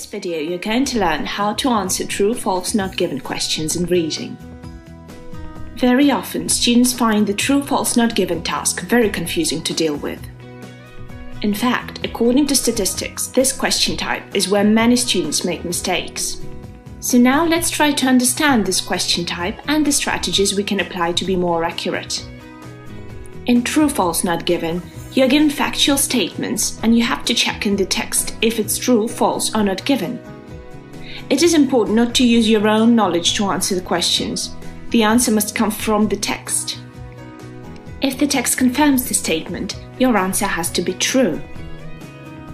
this video, you're going to learn how to answer true, false, not given questions in reading. Very often, students find the true, false, not given task very confusing to deal with. In fact, according to statistics, this question type is where many students make mistakes. So now let's try to understand this question type and the strategies we can apply to be more accurate. In true, false, not given, you're given factual statements and you have to check in the text if it's true, false, or not given. It is important not to use your own knowledge to answer the questions. The answer must come from the text. If the text confirms the statement, your answer has to be true.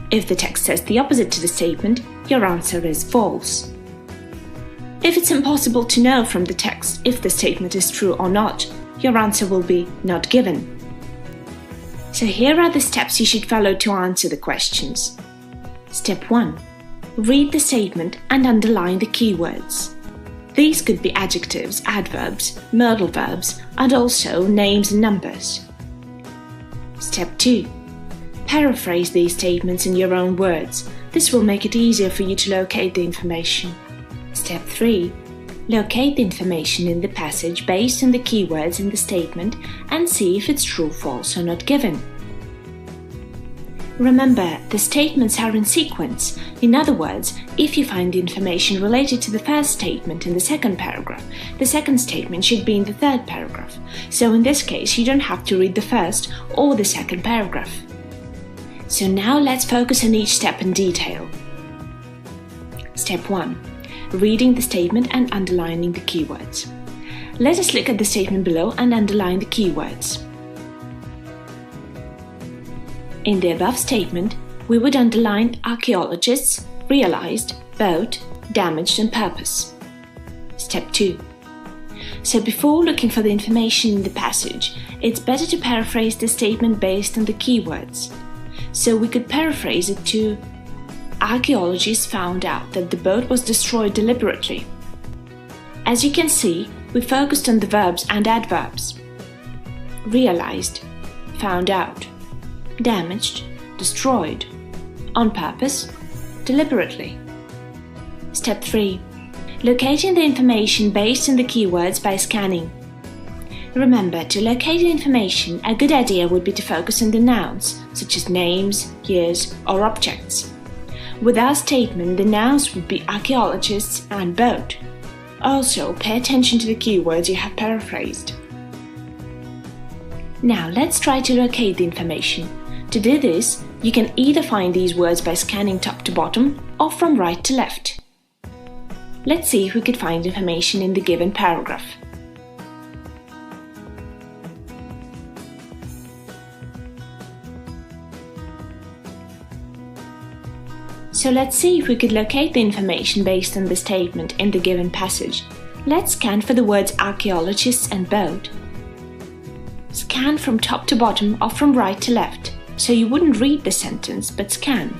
If the text says the opposite to the statement, your answer is false. If it's impossible to know from the text if the statement is true or not, your answer will be not given. So here are the steps you should follow to answer the questions. Step 1. Read the statement and underline the keywords. These could be adjectives, adverbs, modal verbs, and also names and numbers. Step 2. Paraphrase these statements in your own words. This will make it easier for you to locate the information. Step 3. Locate the information in the passage based on the keywords in the statement and see if it's true, false, or not given. Remember, the statements are in sequence. In other words, if you find the information related to the first statement in the second paragraph, the second statement should be in the third paragraph. So in this case, you don't have to read the first or the second paragraph. So now let's focus on each step in detail. Step 1. Reading the statement and underlining the keywords. Let us look at the statement below and underline the keywords. In the above statement, we would underline archaeologists, realized, boat, damaged, and purpose. Step 2. So before looking for the information in the passage, it's better to paraphrase the statement based on the keywords. So we could paraphrase it to: archaeologists found out that the boat was destroyed deliberately. As you can see, we focused on the verbs and adverbs. Realized, found out, damaged, destroyed, on purpose, deliberately. Step 3. Locating the information based on the keywords by scanning. Remember, to locate the information, a good idea would be to focus on the nouns, such as names, years, or objects. With our statement, the nouns would be archaeologists and boat. Also, pay attention to the keywords you have paraphrased. Now, let's try to locate the information. To do this, you can either find these words by scanning top to bottom or from right to left. Let's see if we could find information in the given paragraph. So let's see if we could locate the information based on the statement in the given passage. Let's scan for the words archaeologists and boat. Scan from top to bottom or from right to left, so you wouldn't read the sentence but scan.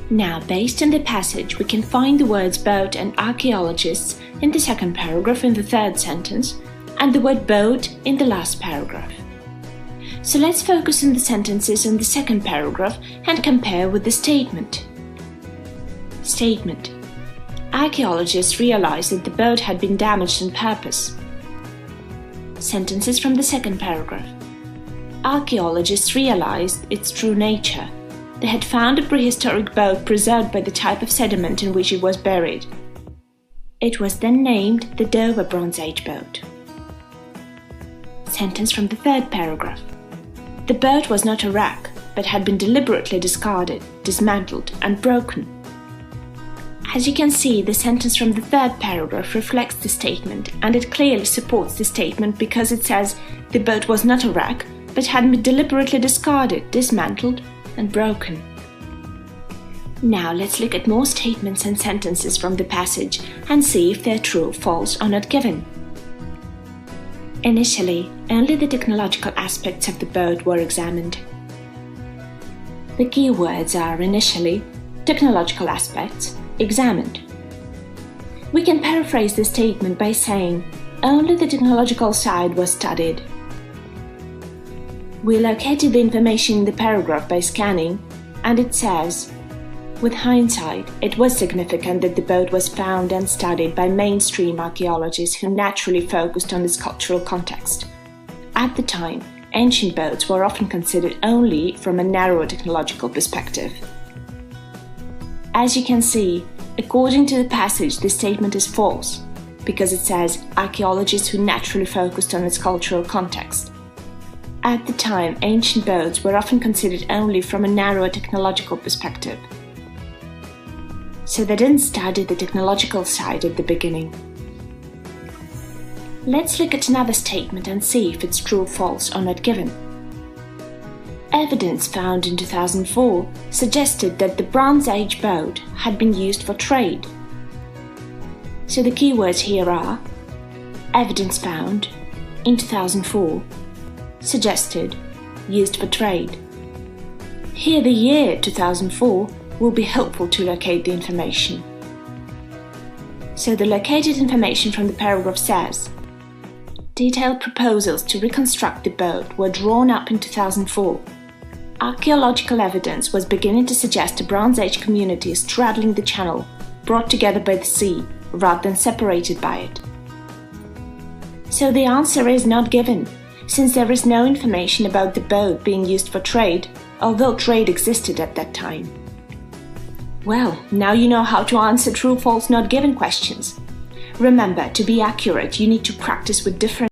Now, based on the passage, we can find the words boat and archaeologists in the second paragraph in the third sentence and the word boat in the last paragraph. So let's focus on the sentences in the second paragraph and compare with the statement. Statement. Archaeologists realized that the boat had been damaged on purpose. Sentences from the second paragraph. Archaeologists realized its true nature. They had found a prehistoric boat preserved by the type of sediment in which it was buried. It was then named the Dover Bronze Age boat. Sentence from the third paragraph. The boat was not a wreck, but had been deliberately discarded, dismantled, and broken. As you can see, the sentence from the third paragraph reflects the statement, and it clearly supports the statement because it says the boat was not a wreck, but had been deliberately discarded, dismantled, and broken. Now let's look at more statements and sentences from the passage and see if they're true, false, or not given. Initially, only the technological aspects of the boat were examined. The keywords are initially, technological aspects, examined. We can paraphrase the statement by saying, only the technological side was studied. We located the information in the paragraph by scanning, and it says, With hindsight, it was significant that the boat was found and studied by mainstream archaeologists who naturally focused on its cultural context. At the time, ancient boats were often considered only from a narrow technological perspective. As you can see, according to the passage, this statement is false, because it says archaeologists who naturally focused on its cultural context. At the time, ancient boats were often considered only from a narrow technological perspective. So they didn't study the technological side at the beginning. Let's look at another statement and see if it's true, false, or not given. Evidence found in 2004 suggested that the Bronze Age boat had been used for trade. So the keywords here are evidence found, in 2004, suggested, used for trade. Here the year 2004 will be helpful to locate the information. So the located information from the paragraph says, detailed proposals to reconstruct the boat were drawn up in 2004. Archaeological evidence was beginning to suggest a Bronze Age community straddling the channel, brought together by the sea, rather than separated by it. So the answer is not given, since there is no information about the boat being used for trade, although trade existed at that time. Well, now you know how to answer true, false, not given questions. Remember, to be accurate, you need to practice with different